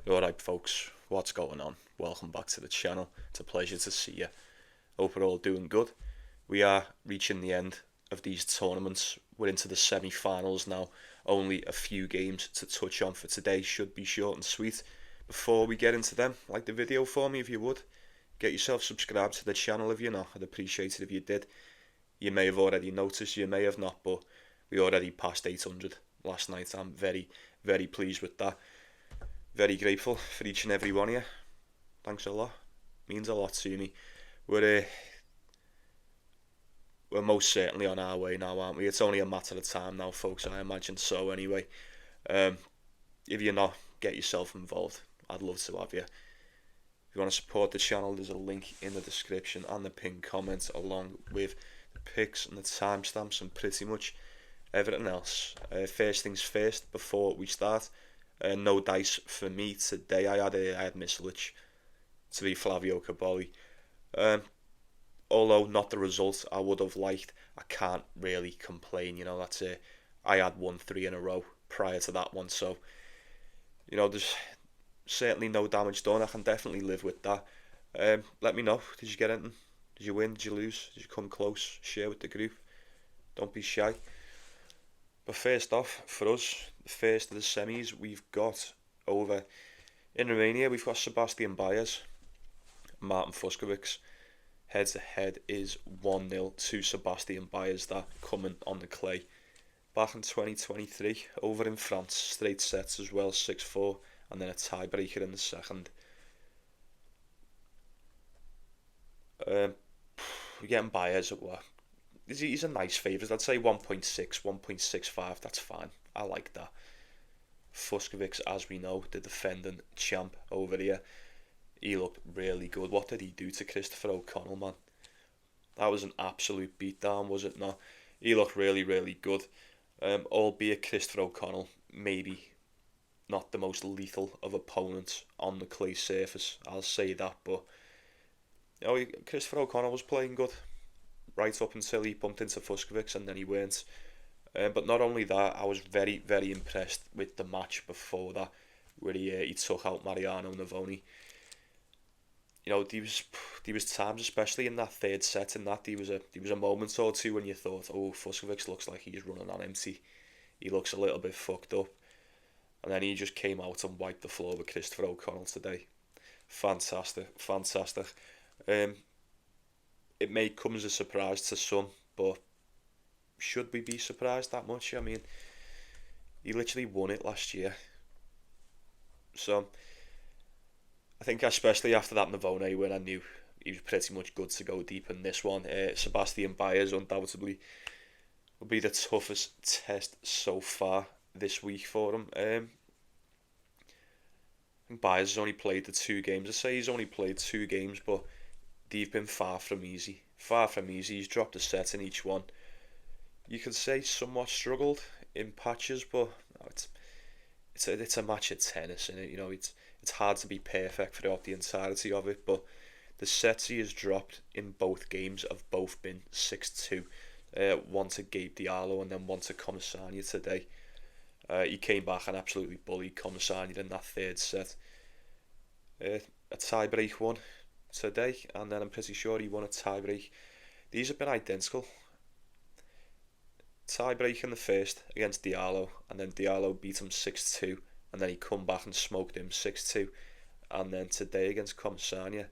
Alright folks, what's going on? Welcome back to the channel. It's a pleasure to see you. Hope we're all doing good. We are reaching the end of these tournaments. We're into the semi-finals now. Only a few games to touch on for today. Should be short and sweet. Before we get into them, like the video for me if you would. Get yourself subscribed to the channel if you're not. I'd appreciate it if you did. You may have already noticed, you may have not, but we already passed 800 last night. I'm very, very pleased with that. Very grateful for each and every one of you. Thanks a lot. Means a lot to me. We're most certainly on our way now, aren't we? It's only a matter of time now, folks. I imagine so. Anyway, if you're not, get yourself involved. I'd love to have you. If you want to support the channel, there's a link in the description and the pinned comment, along with the pics and the timestamps and pretty much everything else. First things first, before we start. No dice for me today. I had Mislic to be Flavio Cobolli. Although not the result I would have liked, I can't really complain. You know, that's it. I had 1-3 in a row prior to that one, so you know there's certainly no damage done. I can definitely live with that. Let me know. Did you get anything? Did you win? Did you lose? Did you come close? Share with the group. Don't be shy. But first off, for us, the first of the semis, we've got over in Romania, we've got Sebastian Baez, Martin Fucsovics. Head to head is 1-0 to Sebastian Baez, that coming on the clay. Back in 2023, over in France, straight sets as well, 6-4, and then a tiebreaker in the second. We're getting Baez at what? He's a nice favourite. I'd say 1.6, 1.65. That's fine. I like that. Fucsovics, as we know, the defending champ over here. He looked really good. What did he do to Christopher O'Connell, man? That was an absolute beatdown, was it not? He looked really, really good. Albeit Christopher O'Connell, maybe not the most lethal of opponents on the clay surface. I'll say that, but you know, Christopher O'Connell was playing good right up until he bumped into Fucsovics, and then he weren't. But not only that, I was very, very impressed with the match before that, where he took out Mariano Navoni. You know, there was times, especially in that third set, and that there was a moment or two when you thought, oh, Fucsovics looks like he's running on empty. He looks a little bit fucked up. And then he just came out and wiped the floor with Christopher O'Connell today. Fantastic, fantastic. It may come as a surprise to some, but should we be surprised that much? I mean, he literally won it last year. So, I think especially after that Navone win, I knew he was pretty much good to go deep in this one. Sebastian Baez undoubtedly will be the toughest test so far this week for him. I think Baez has only played the 2 games. I say he's only played 2 games, but they've been far from easy. Far from easy. He's dropped a set in each one. You could say somewhat struggled in patches, but no, it's a match of tennis, and you know it's hard to be perfect throughout the entirety of it. But the sets he has dropped in both games have both been 6-2. One to Gabe Diallo and then one to Commissania today. He came back and absolutely bullied Commissania in that third set. A tiebreak one today, and then I'm pretty sure he won a tiebreak. These have been identical. Tiebreak in the first against Diallo, and then Diallo beat him 6-2, and then he come back and smoked him 6-2. And then today against Commissania,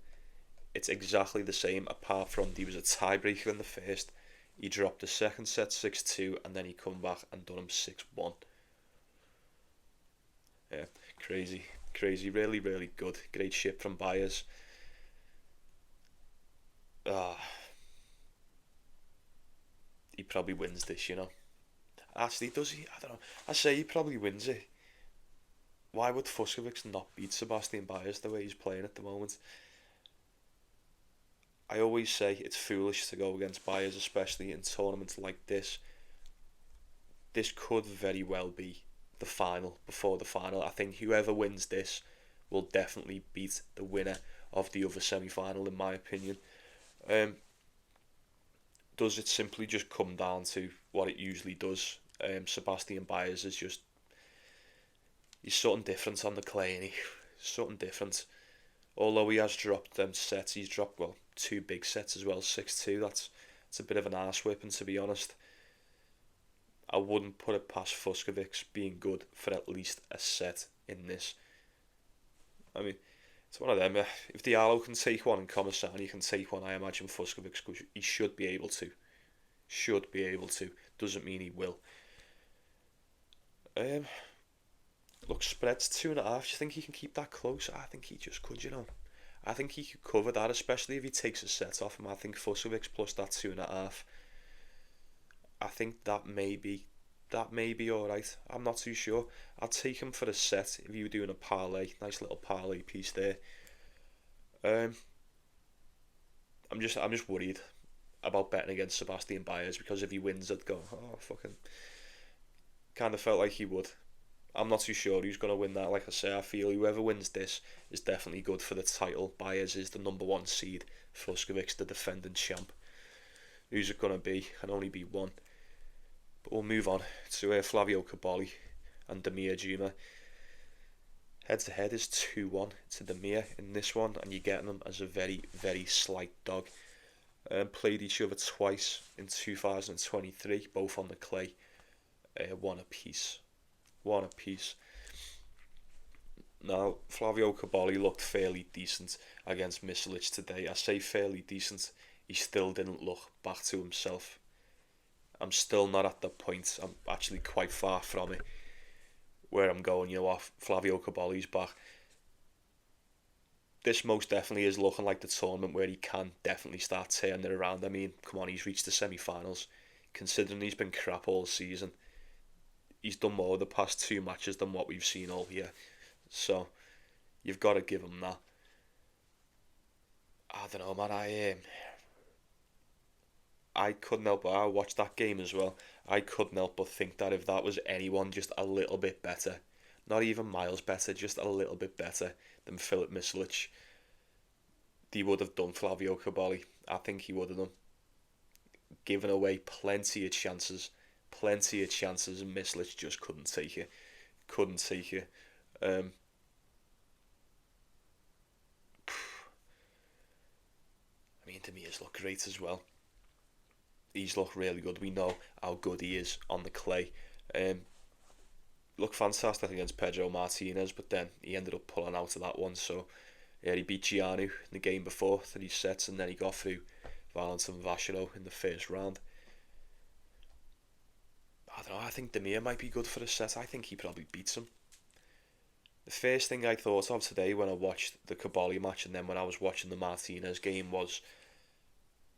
it's exactly the same, apart from there was a tiebreaker in the first. He dropped the second set 6-2, and then he come back and done him 6-1. Yeah, crazy, really, really good. Great shit from Baez. He probably wins this, you know. Actually, does he? I don't know. I say he probably wins it. Why would Fucsovics not beat Sebastian Baez the way he's playing at the moment? I always say it's foolish to go against Baez, especially in tournaments like this. This could very well be the final, before the final. I think whoever wins this will definitely beat the winner of the other semi-final, in my opinion. Does it simply just come down to what it usually does? Sebastian Baez is just, he's something different on the clay, and something different. Although he has dropped them sets, he's dropped, well, 2 big sets as well, 6-2. That's a bit of an arse whipping, to be honest. I wouldn't put it past Fucsovics being good for at least a set in this. I mean, it's one of them. If Diallo can take one and Commissani can take one, I imagine Fucsovics, he should be able to. Should be able to. Doesn't mean he will. Look, spread's 2.5. Do you think he can keep that close? I think he just could, you know. I think he could cover that, especially if he takes a set off him. I think Fucsovics plus that 2.5. I think that may be alright. I'm not too sure. I'd take him for a set if you were doing a parlay. Nice little parlay piece there. I'm just worried about betting against Sebastian Baez, because if he wins, I'd go, oh, fucking. Kind of felt like he would. I'm not too sure who's going to win that. Like I say, I feel whoever wins this is definitely good for the title. Baez is the number 1 seed. Fucsovics the defending champ. Who's it going to be? Can only be one. But we'll move on to Flavio Cobolli and Djere. Head to head is 2-1 to Djere in this one, and you're getting them as a very, very slight dog. Played each other twice in 2023, both on the clay. One apiece. Now, Flavio Cobolli looked fairly decent against Mislic today. I say fairly decent. He still didn't look back to himself. I'm still not at the point. I'm actually quite far from it. Where I'm going, you know what? Flavio Cobolli's back. This most definitely is looking like the tournament where he can definitely start turning it around. I mean, come on, he's reached the semi-finals. Considering he's been crap all season, he's done more the past 2 matches than what we've seen all year. So, you've got to give him that. I don't know, man. I couldn't help but I watched that game as well. I couldn't help but think that if that was anyone just a little bit better, not even miles better, just a little bit better than Filip Mislic, he would have done Flavio Cobolli. I think he would have done. Given away plenty of chances, and Mislic just couldn't take it. I mean, Demir's looked great as well. He's looked really good. We know how good he is on the clay. Looked fantastic against Pedro Martinez, but then he ended up pulling out of that one. So, yeah, he beat Giannou in the game before 3 sets, and then he got through Valentin Vacherot in the first round. I don't know, I think Djere might be good for a set. I think he probably beats him. The first thing I thought of today when I watched the Cobolli match and then when I was watching the Martinez game was,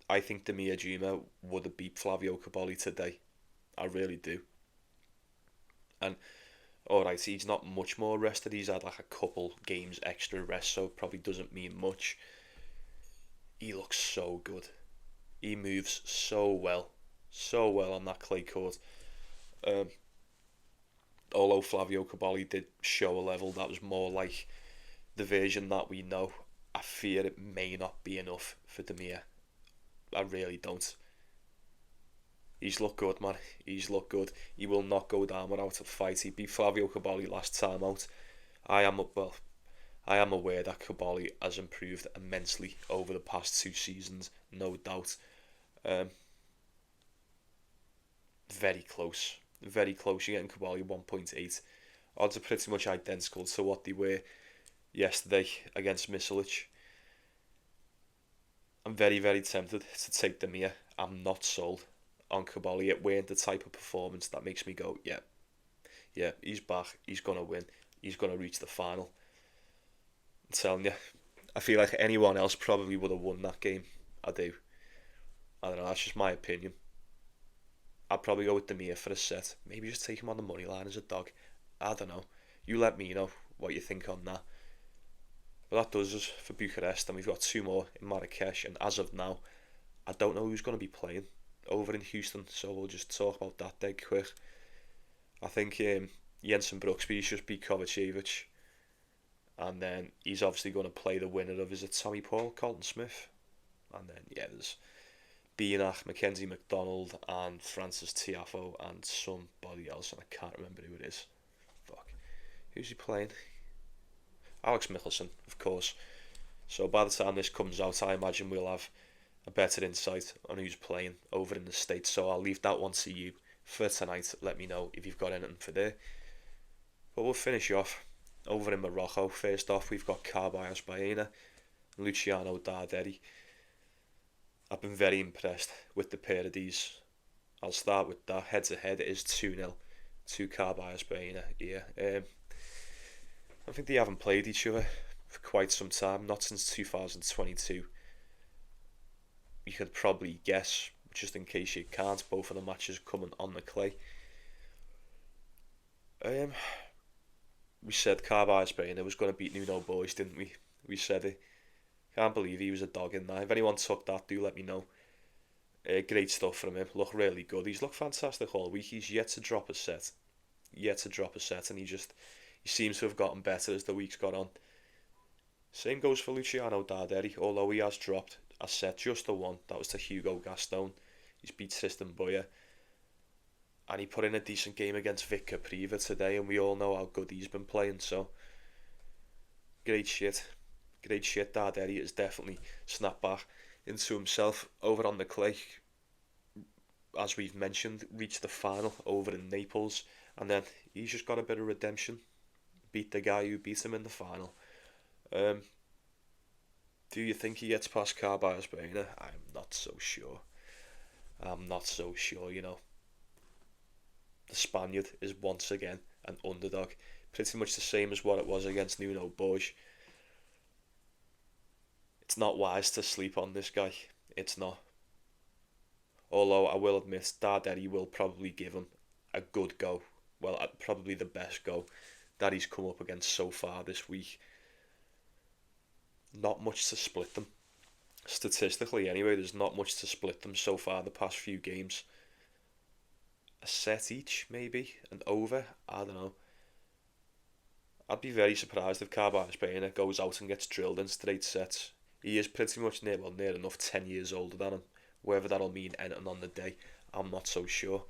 I think Djere would have beat Flavio Cobolli today. I really do. And, alright, he's not much more rested. He's had like a couple games extra rest, so probably doesn't mean much. He looks so good. He moves so well on that clay court. Although Flavio Cobolli did show a level that was more like the version that we know, I fear it may not be enough for Djere. I really don't. He's looked good, man. He's looked good. He will not go down without a fight. He beat Flavio Cobolli last time out. I am aware that Cobolli has improved immensely over the past 2 seasons, no doubt. Very close. You're getting Cobolli 1.8. Odds are pretty much identical to what they were yesterday against Mislic. I'm very, very tempted to take Djere. I'm not sold on Cobolli. It weren't the type of performance that makes me go, yeah, he's back, he's going to win, he's going to reach the final. I'm telling you, I feel like anyone else probably would have won that game. I do. I don't know, that's just my opinion. I'd probably go with Djere for a set. Maybe just take him on the money line as a dog. I don't know. You let me know what you think on that. But that does us for Bucharest, and we've got 2 more in Marrakech, and as of now, I don't know who's going to be playing over in Houston, so we'll just talk about that dead quick. I think Jensen Brooksby's just beat Kovacevic, and then he's obviously going to play the winner of, is it Tommy Paul, Colton Smith? And then, yeah, there's Baena, Mackenzie McDonald, and Francis Tiafoe, and somebody else, and I can't remember who it is. Fuck. Who's he playing? Alex Michelson, of course. So by the time this comes out, I imagine we'll have a better insight on who's playing over in the States. So I'll leave that one to you for tonight. Let me know if you've got anything for there. But we'll finish off over in Morocco. First off, we've got Carballes Baena, Luciano Darderi. I've been very impressed with the pair of these. I'll start with that. Head to head, it is 2-0 to Carballes Baena here. I think they haven't played each other for quite some time, not since 2022. You could probably guess, just in case you can't, both of the matches coming on the clay. We said Carballes Baena was going to beat Nuno Boys, didn't we? We said it. Can't believe he was a dog in that. If anyone took that, do let me know. Great stuff from him. Looked really good. He's looked fantastic all week. He's yet to drop a set. And he seems to have gotten better as the week's gone on. Same goes for Luciano Darderi, although he has dropped a set, just the one. That was to Hugo Gaston. He's beat Tristan Boyer. And he put in a decent game against Vic Capriva today, and we all know how good he's been playing, so great shit. Darderi has definitely snapped back into himself over on the clay. As we've mentioned, reached the final over in Naples, and then he's just got a bit of redemption. Beat the guy who beat him in the final. Do you think he gets past Carballes Baena? I'm not so sure, you know. The Spaniard is once again an underdog. Pretty much the same as what it was against Nuno Bois. It's not wise to sleep on this guy. It's not. Although I will admit, Darderi will probably give him a good go. Well, probably the best go that he's come up against so far this week. Not much to split them. Statistically anyway, there's not much to split them so far the past few games. A set each, maybe, and over, I don't know. I'd be very surprised if Carballes Baena goes out and gets drilled in straight sets. He is pretty much near enough 10 years older than him. Whether that'll mean anything on the day, I'm not so sure.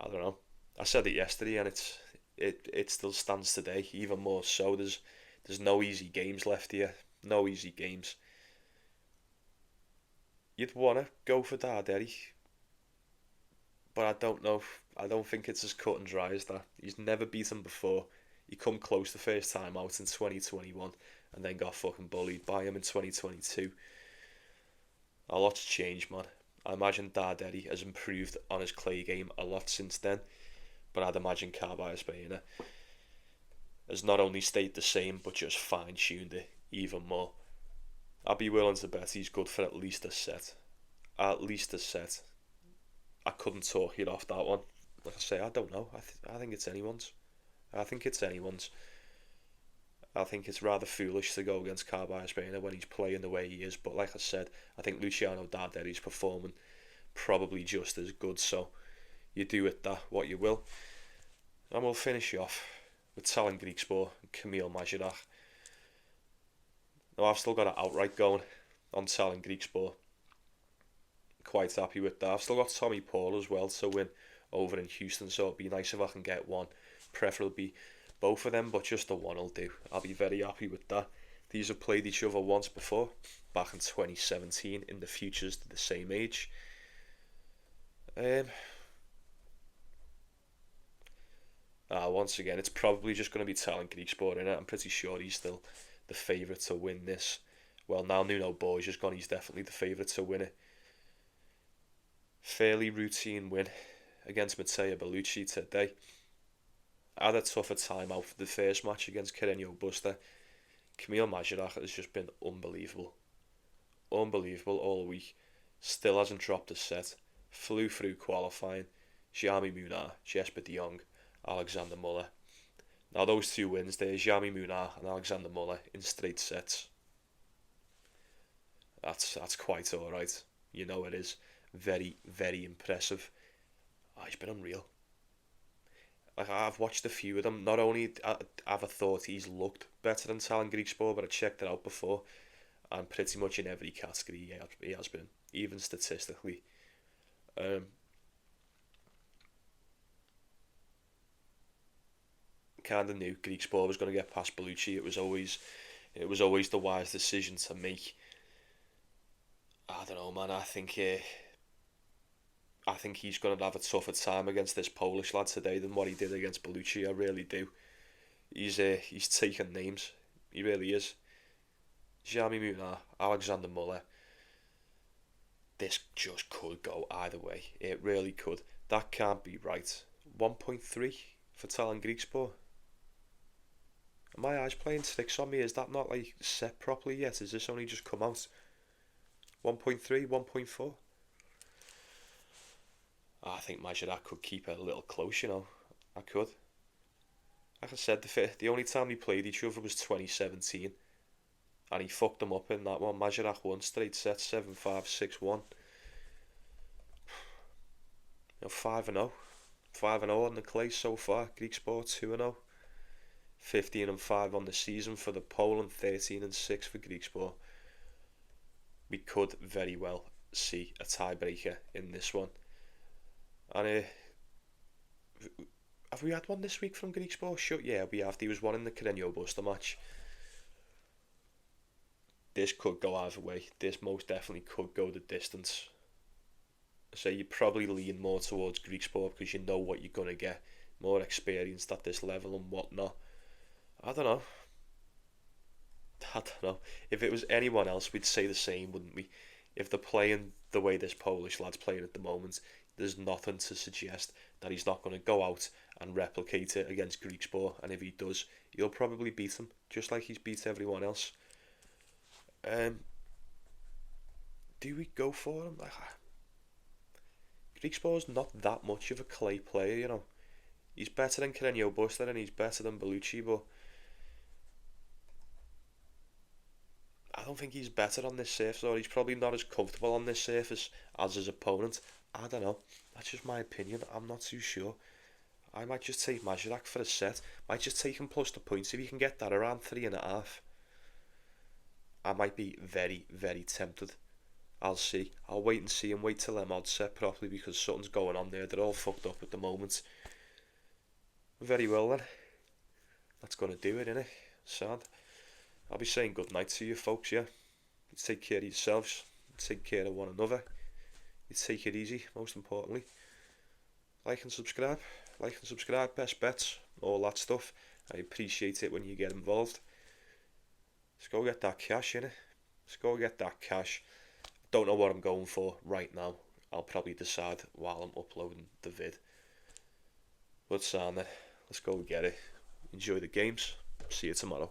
I don't know. I said it yesterday, and it still stands today, even more so. There's no easy games left here. No easy games. You'd want to go for Darderi, but I don't know. I don't think it's as cut and dry as that. He's never beaten before. He come close the first time out in 2021 and then got fucking bullied by him in 2022. A lot's changed, man. I imagine Darderi has improved on his clay game a lot since then, but I'd imagine Carballes Baena has not only stayed the same but just fine-tuned it even more. I'd be willing to bet he's good for at least a set. At least a set. I couldn't talk it off that one. Like I say, I don't know. I think it's anyone's. I think it's rather foolish to go against Carballes Baena when he's playing the way he is. But like I said, I think Luciano Darderi's performing probably just as good. So you do with that what you will. And we'll finish off with Talon Griekspoor and Camille Majchrzak. Now I've still got it outright going on Talon Griekspoor. Quite happy with that. I've still got Tommy Paul as well to win over in Houston, so it'd be nice if I can get one, preferably both of them, but just the one will do. I'll be very happy with that. These have played each other once before, back in 2017 in the Futures to the same age. Once again, it's probably just going to be Talon Griekspoor in it. I'm pretty sure he's still the favourite to win this. Well, now Nuno Bois has gone, he's definitely the favourite to win it. Fairly routine win against Matteo Bellucci today. I had a tougher time out for the first match against Carreño Busta. Camille Majchrzak has just been unbelievable. Unbelievable all week. Still hasn't dropped a set. Flew through qualifying. Jaume Munar, Jesper de Jong, Alexander Muller. Now those two wins there, Jaume Munar and Alexander Muller in straight sets. That's quite alright. You know it is. Very, very impressive. He's been unreal. Like, I've watched a few of them. Not only have I thought he's looked better than Talon Griekspoor, but I checked it out before, and pretty much in every category he has been, even statistically. kind of knew Griekspoor was going to get past Bellucci. It was always the wise decision to make. I don't know, man. I think he's going to have a tougher time against this Polish lad today than what he did against Bellucci. I really do. He's taken names. He really is. Jami Munar, Alexander Muller. This just could go either way. It really could. That can't be right. 1.3 for Talon Griekspoor. Are my eyes playing tricks on me? Is that not like set properly yet? Has this only just come out? 1.3, 1.4? I think Majchrzak could keep it a little close, you know. I could. Like I said, the only time they played each other was 2017. And he fucked them up in that one. Majchrzak won straight sets, 7-5, 6-1. 5-0. 5-0 on the clay so far. Griekspoor 2-0. 15-5 on the season for the Pole and 13-6 for Griekspoor. We could very well see a tiebreaker in this one. And have we had one this week from Griekspoor? Sure, yeah, we have. There was one in the Carreño Buster match. This could go either way. This most definitely could go the distance. So you probably lean more towards Griekspoor because you know what you're going to get. More experienced at this level and whatnot. I don't know. If it was anyone else, we'd say the same, wouldn't we? If they're playing the way this Polish lad's playing at the moment, there's nothing to suggest that he's not going to go out and replicate it against Griekspoor. And if he does, he'll probably beat him, just like he's beat everyone else. Do we go for him? Griekspoor's not that much of a clay player, you know. He's better than Carreño Buster and he's better than Bellucci, but I don't think he's better on this surface, or he's probably not as comfortable on this surface as his opponent. I don't know. That's just my opinion. I'm not too sure. I might just take Majchrzak for a set. Might just take him plus the points if he can get that around 3.5. I might be very, very tempted. I'll see. I'll wait and see and wait till them odds set properly because something's going on there. They're all fucked up at the moment. Very well then. That's going to do it, innit? Sad. I'll be saying good night to you folks, yeah? You take care of yourselves. Take care of one another. You take it easy, most importantly. Like and subscribe. Like and subscribe, best bets, all that stuff. I appreciate it when you get involved. Let's go get that cash, innit? Let's go get that cash. Don't know what I'm going for right now. I'll probably decide while I'm uploading the vid. But Sana, let's go get it. Enjoy the games. See you tomorrow.